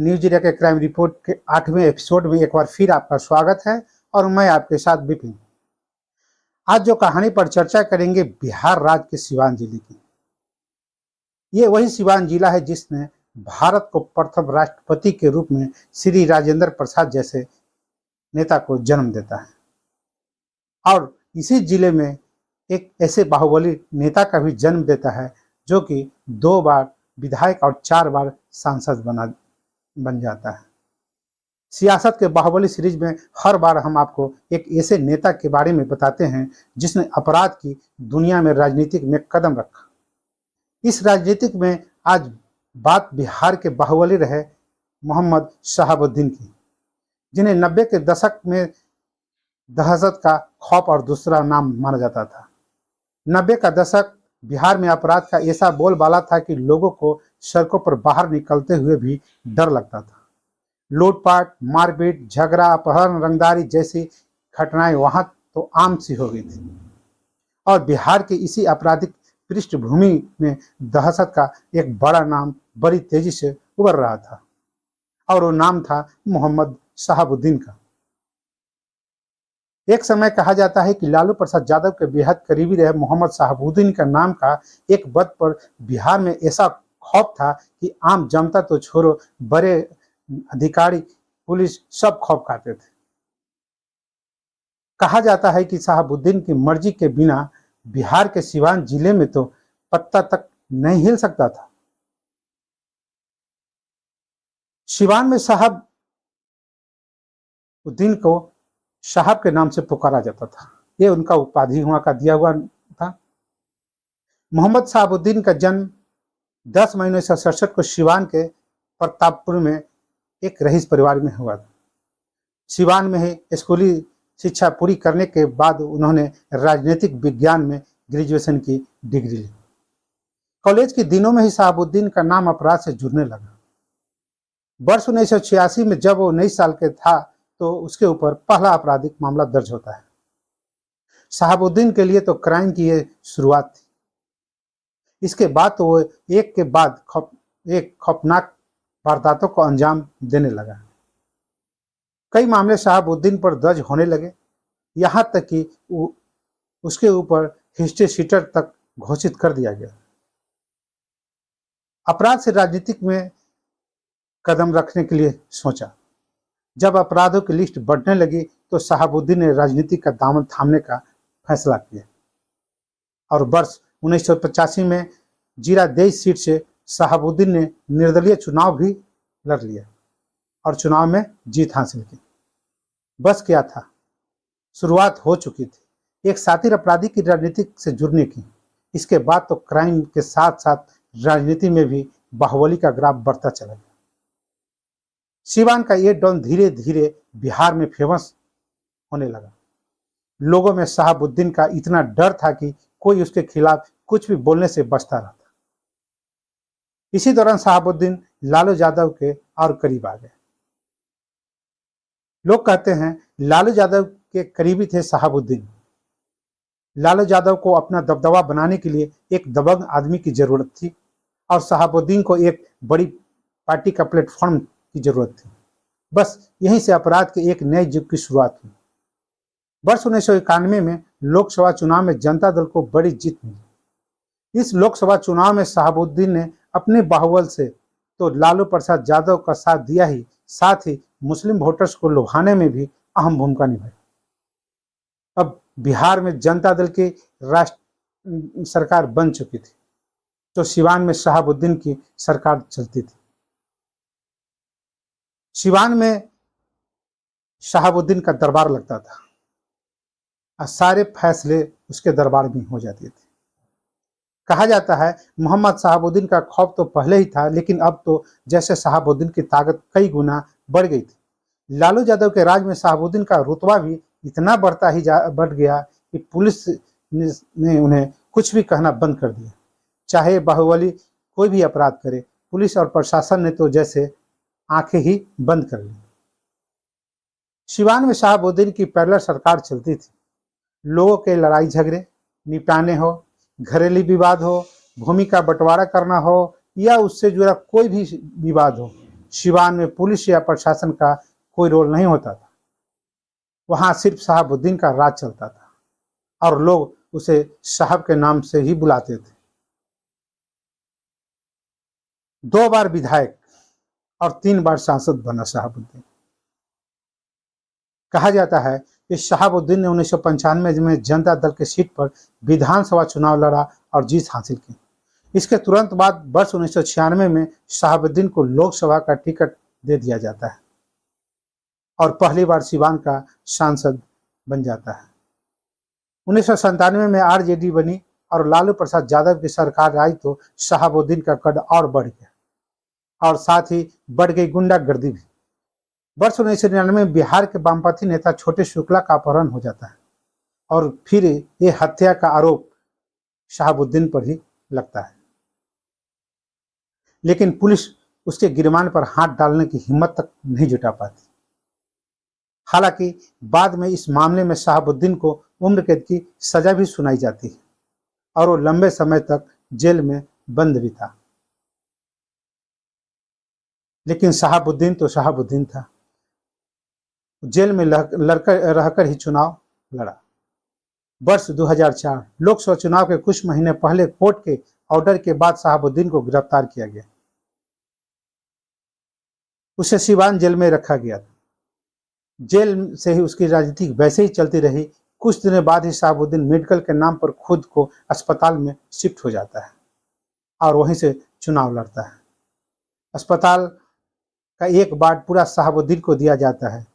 News India के crime report के 8वें episode में एक बार फिर आपका स्वागत है और मैं आपके साथ विपिन। आज जो कहानी पर चर्चा करेंगे बिहार राज्य के सिवान जिले की। ये वही सिवान जिला है जिसने भारत को प्रथम राष्ट्रपति के रूप में श्री राजेंद्र प्रसाद जैसे नेता को जन्म देता है और इसी जिले में एक ऐसे बाहुबली नेता का भी जन्म देता है जो कि 2 बार विधायक और 4 बार सांसद बन जाता है। सियासत के बाहुबली सीरीज में हर बार हम आपको एक ऐसे नेता के बारे में बताते हैं जिसने अपराध की दुनिया में राजनीतिक में कदम रखा। इस राजनीतिक में आज बात बिहार के बाहुबली रहे मोहम्मद शहाबुद्दीन की, जिन्हें 90 के दशक में दहशत का खौफ और दूसरा नाम माना जाता था। 90 का दशक बिहार में अपराध का ऐसा बोलबाला था कि लोगों को सड़कों पर बाहर निकलते हुए भी डर लगता था। लूटपाट, मारपीट, झगड़ा, अपहरण, रंगदारी जैसी घटनाएं वहां तो आम सी हो गई थी और बिहार की इसी आपराधिक पृष्ठभूमि में दहशत का एक बड़ा नाम बड़ी तेजी से उभर रहा था और वो नाम था मोहम्मद शहाबुद्दीन का। एक समय कहा जाता है कि लालू प्रसाद यादव के बेहद करीबी रहे मोहम्मद शहाबुद्दीन का नाम का एक पद पर बिहार में ऐसा खौफ था कि आम जनता तो छोड़ो, बड़े अधिकारी, पुलिस सब खौफ खाते थे। कहा जाता है कि शहाबुद्दीन की मर्जी के बिना बिहार के सिवान जिले में तो पत्ता तक नहीं हिल सकता था। सिवान में शहाबुद्दीन को साहब के नाम से पुकारा जाता था। ये उनका उपाधि हुआ का दिया हुआ था। मोहम्मद शहाबुद्दीन का जन्म 10 मई 1967 को सिवान के प्रतापपुर में एक रईस परिवार में हुआ था। सिवान में ही स्कूली शिक्षा पूरी करने के बाद उन्होंने राजनीतिक विज्ञान में ग्रेजुएशन की डिग्री ली। कॉलेज के दिनों में ही शहाबुद्दीन का नाम अपराध से जुड़ने लगा। वर्ष 1986 में जब वो 19 साल के था तो उसके ऊपर पहला आपराधिक मामला दर्ज होता है। शहाबुद्दीन के लिए तो क्राइम की ये शुरुआत थी। इसके बाद तो वो एक के बाद एक खौफनाक वारदातों को अंजाम देने लगा। कई मामले शहाबुद्दीन पर दर्ज होने लगे, यहाँ तक कि उसके ऊपर हिस्ट्री शीटर तक घोषित कर दिया गया। अपराध से राजनीतिक में कदम रखने के लिए सोचा। जब अपराधों की लिस्ट बढ़ने लगी तो शहाबुद्दीन ने राजनीति का दामन थामने का फैसला किया और वर्ष 1985 में जीरादेई सीट से शहाबुद्दीन ने निर्दलीय चुनाव भी लड़ लिया और चुनाव में जीत हासिल की। बस क्या था, शुरुआत हो चुकी थी एक साथी अपराधी की राजनीति से जुड़ने की। इसके बाद तो क्राइम के साथ साथ राजनीति में भी बाहुबली का ग्राफ बढ़ता चला गया। सिवान का ये डॉन धीरे धीरे बिहार में फेमस होने लगा। लोगों में शहाबुद्दीन का इतना डर था कि कोई उसके खिलाफ कुछ भी बोलने से बचता रहता। इसी दौरान शहाबुद्दीन लालू यादव के और करीब आ गए। लोग कहते हैं लालू यादव के करीबी थे शहाबुद्दीन। लालू यादव को अपना दबदबा बनाने के लिए एक दबंग आदमी की जरूरत थी और शहाबुद्दीन को एक बड़ी पार्टी का प्लेटफॉर्म की जरूरत थी। बस यहीं से अपराध के एक नए युग की शुरुआत हुई। वर्ष 1991 में लोकसभा चुनाव में जनता दल को बड़ी जीत मिली। इस लोकसभा चुनाव में शहाबुद्दीन ने अपने बाहुबल से तो लालू प्रसाद यादव का साथ दिया ही, साथ ही मुस्लिम वोटर्स को लुभाने में भी अहम भूमिका निभाई। अब बिहार में जनता दल की राष्ट्र सरकार बन चुकी थी तो सिवान में शहाबुद्दीन की सरकार चलती थी। सिवान में शहाबुद्दीन का दरबार लगता था और सारे फैसले उसके दरबार में हो जाते थे। कहा जाता है मोहम्मद शहाबुद्दीन का खौफ तो पहले ही था, लेकिन अब तो जैसे शहाबुद्दीन की ताकत कई गुना बढ़ गई थी। लालू यादव के राज में शहाबुद्दीन का रुतबा भी इतना बढ़ गया कि पुलिस ने उन्हें कुछ भी कहना बंद कर दिया। चाहे बाहुबली कोई भी अपराध करे, पुलिस और प्रशासन ने तो जैसे आंखें ही बंद कर ली। सिवान में शहाबुद्दीन की पैरेलल सरकार चलती थी। लोगों के लड़ाई झगड़े निपटाने हो, घरेलू विवाद हो, भूमि का बंटवारा करना हो या उससे जुड़ा कोई भी विवाद हो, सिवान में पुलिस या प्रशासन का कोई रोल नहीं होता था। वहां सिर्फ शहाबुद्दीन का राज चलता था और लोग उसे साहब के नाम से ही बुलाते थे। 2 बार विधायक और 3 बार सांसद बना शहाबुद्दीन। कहा जाता है कि शहाबुद्दीन ने 1995 में जनता दल के सीट पर विधानसभा चुनाव लड़ा और जीत हासिल की। इसके तुरंत बाद वर्ष 1996 में शहाबुद्दीन को लोकसभा का टिकट दे दिया जाता है और पहली बार सिवान का सांसद बन जाता है। 1997 में आरजेडी बनी और लालू प्रसाद यादव की सरकार आई तो शहाबुद्दीन का कद और बढ़ गया और साथ ही बढ़ गई गुंडागर्दी भी। वर्ष 1999 में बिहार के वामपंथी नेता छोटे शुक्ला का अपहरण हो जाता है और फिर ये हत्या का आरोप शहाबुद्दीन पर ही लगता है, लेकिन पुलिस उसके गिरफ्तार पर हाथ डालने की हिम्मत तक नहीं जुटा पाती। हालांकि बाद में इस मामले में शहाबुद्दीन को उम्र कैद की सजा भी सुनाई जाती है और वो लंबे समय तक जेल में बंद भी था। लेकिन शहाबुद्दीन तो शहाबुद्दीन था। जेल में रहकर ही चुनाव लड़ा। वर्ष 2004 लोकसभा चुनाव के कुछ महीने पहले कोर्ट के ऑर्डर के बाद शहाबुद्दीन को गिरफ्तार किया गया। उसे सिवान जेल में रखा गया था। जेल से ही उसकी राजनीति वैसे ही चलती रही। कुछ दिनों बाद ही शहाबुद्दीन मेडिकल के नाम पर खुद को अस्पताल में शिफ्ट हो जाता है और वहीं से चुनाव लड़ता है। अस्पताल का एक वार्ड पूरा शहाबुद्दीन को दिया जाता है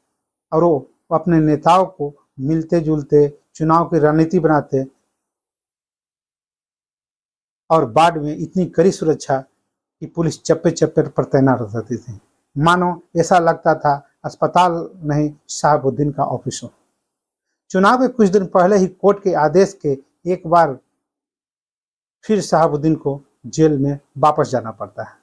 और वो अपने नेताओं को मिलते जुलते चुनाव की रणनीति बनाते और वार्ड में इतनी कड़ी सुरक्षा कि पुलिस चप्पे चप्पे पर तैनात रहती थी। मानो ऐसा लगता था अस्पताल नहीं शहाबुद्दीन का ऑफिस हो। चुनाव के कुछ दिन पहले ही कोर्ट के आदेश के एक बार फिर शहाबुद्दीन को जेल में वापस जाना पड़ता है।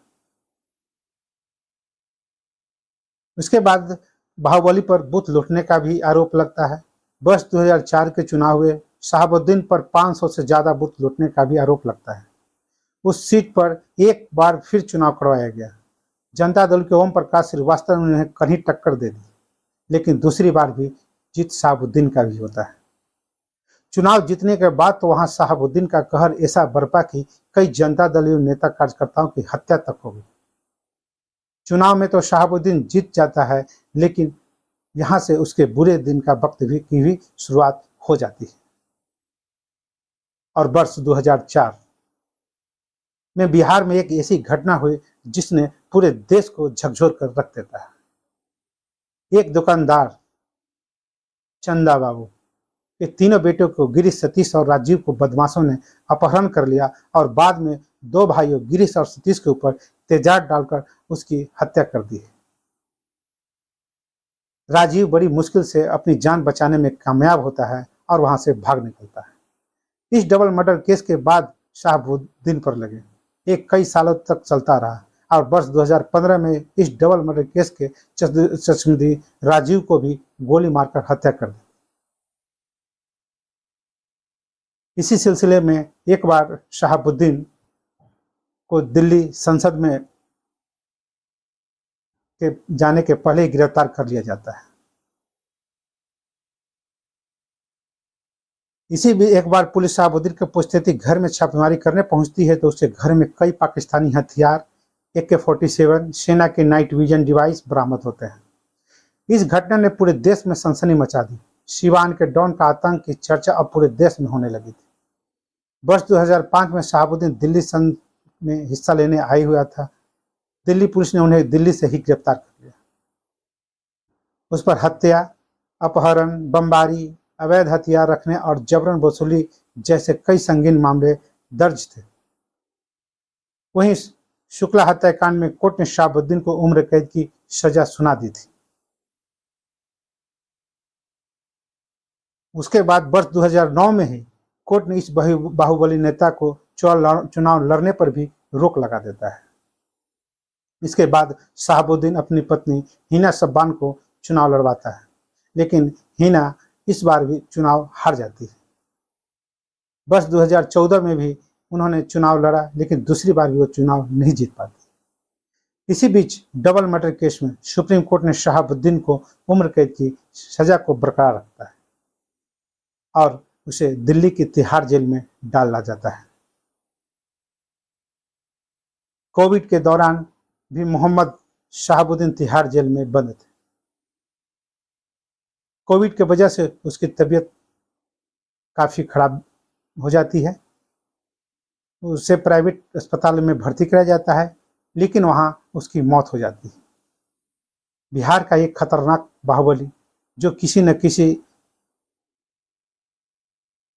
उसके बाद बाहुबली पर बूथ लूटने का भी आरोप लगता है। वर्ष 2004 के चुनाव हुए, शहाबुद्दीन पर 500 से ज्यादा बूथ लूटने का भी आरोप लगता है। उस सीट पर एक बार फिर चुनाव करवाया गया। जनता दल के ओम प्रकाश श्रीवास्तव ने उन्हें कहीं टक्कर दे दी, लेकिन दूसरी बार भी जीत शहाबुद्दीन का भी होता है। चुनाव जीतने के बाद तो वहां शहाबुद्दीन का कहर ऐसा बरपा कि कई जनता दलीय नेता कार्यकर्ताओं की हत्या तक हो गई। चुनाव में तो शहाबुद्दीन जीत जाता है, लेकिन यहां से उसके बुरे दिन का वक्त की भी शुरुआत हो जाती है। और वर्ष 2004 में बिहार में एक ऐसी घटना हुई जिसने पूरे देश को झकझोर कर रख देता है। एक दुकानदार चंदा बाबू के तीनों बेटों को गिरीश, सतीश और राजीव को बदमाशों ने अपहरण कर लिया और बाद में 2 भाइयों गिरीश और सतीश के ऊपर तेजाब डालकर उसकी हत्या कर दी। राजीव बड़ी मुश्किल से अपनी जान बचाने में कामयाब होता है और वहां से भाग निकलता है। इस डबल मर्डर केस के बाद शहाबुद्दीन पर लगे एक कई सालों तक चलता रहा और वर्ष 2015 में इस डबल मर्डर केस के चश्मदीद राजीव को भी गोली मारकर हत्या कर दी। इसी सिलसिले में एक बार शहाबुद्दीन को दिल्ली संसद में के जाने के पहले ही गिरफ्तार कर लिया जाता है। इसी भी एक बार पुलिस शहाबुद्दीन के पुश्तैनी घर में छापेमारी करने पहुंचती है तो उसके घर में कई पाकिस्तानी हथियार, AK-47, सेना के नाइट विजन डिवाइस बरामद होते हैं। इस घटना ने पूरे देश में सनसनी मचा दी। सिवान के डॉन का आतंक की चर्चा अब पूरे देश में होने लगी थी। वर्ष 2005 में शहाबुद्दीन दिल्ली संघ में हिस्सा लेने आया हुआ था। दिल्ली पुलिस ने उन्हें दिल्ली से ही गिरफ्तार कर लिया। उस पर हत्या, अपहरण, बमबारी, अवैध हथियार रखने और जबरन वसूली जैसे कई संगीन मामले दर्ज थे। वहीं शुक्ला हत्याकांड में कोर्ट ने शहाबुद्दीन को उम्र कैद की सजा सुना दी थी। उसके बाद वर्ष 2009 में ही कोर्ट ने इस बाहुबली नेता को चुनाव लड़ने पर भी रोक लगा देता है। इसके बाद शहाबुद्दीन अपनी पत्नी हिना सब्बान को चुनाव लड़वाता है, लेकिन हिना इस बार भी चुनाव हार जाती है। वर्ष 2014 में भी उन्होंने चुनाव लड़ा, लेकिन दूसरी बार भी वो चुनाव नहीं जीत पाती। इसी बीच डबल मर्डर केस में सुप्रीम कोर्ट ने शहाबुद्दीन को उम्र कैद की सजा को बरकरार रखता है और उसे दिल्ली की तिहाड़ जेल में डाला जाता है। कोविड के दौरान भी मोहम्मद शहाबुद्दीन तिहाड़ जेल में बंद थे। कोविड की वजह से उसकी तबीयत काफ़ी खराब हो जाती है, उसे प्राइवेट अस्पताल में भर्ती कराया जाता है, लेकिन वहाँ उसकी मौत हो जाती है। बिहार का एक खतरनाक बाहुबली जो किसी न किसी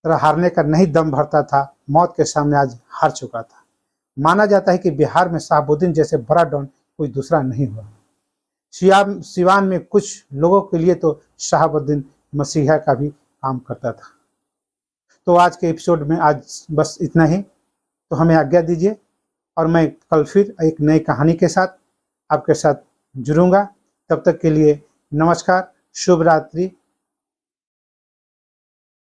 तरह हारने का नहीं दम भरता था, मौत के सामने आज हार चुका था। माना जाता है कि बिहार में शहाबुद्दीन जैसे बड़ा डॉन कोई दूसरा नहीं हुआ। सिवान में कुछ लोगों के लिए तो शहाबुद्दीन मसीहा का भी काम करता था। तो आज के एपिसोड में आज बस इतना ही। तो हमें आज्ञा दीजिए और मैं कल फिर एक नई कहानी के साथ आपके साथ जुड़ूंगा। तब तक के लिए नमस्कार, शुभ रात्रि,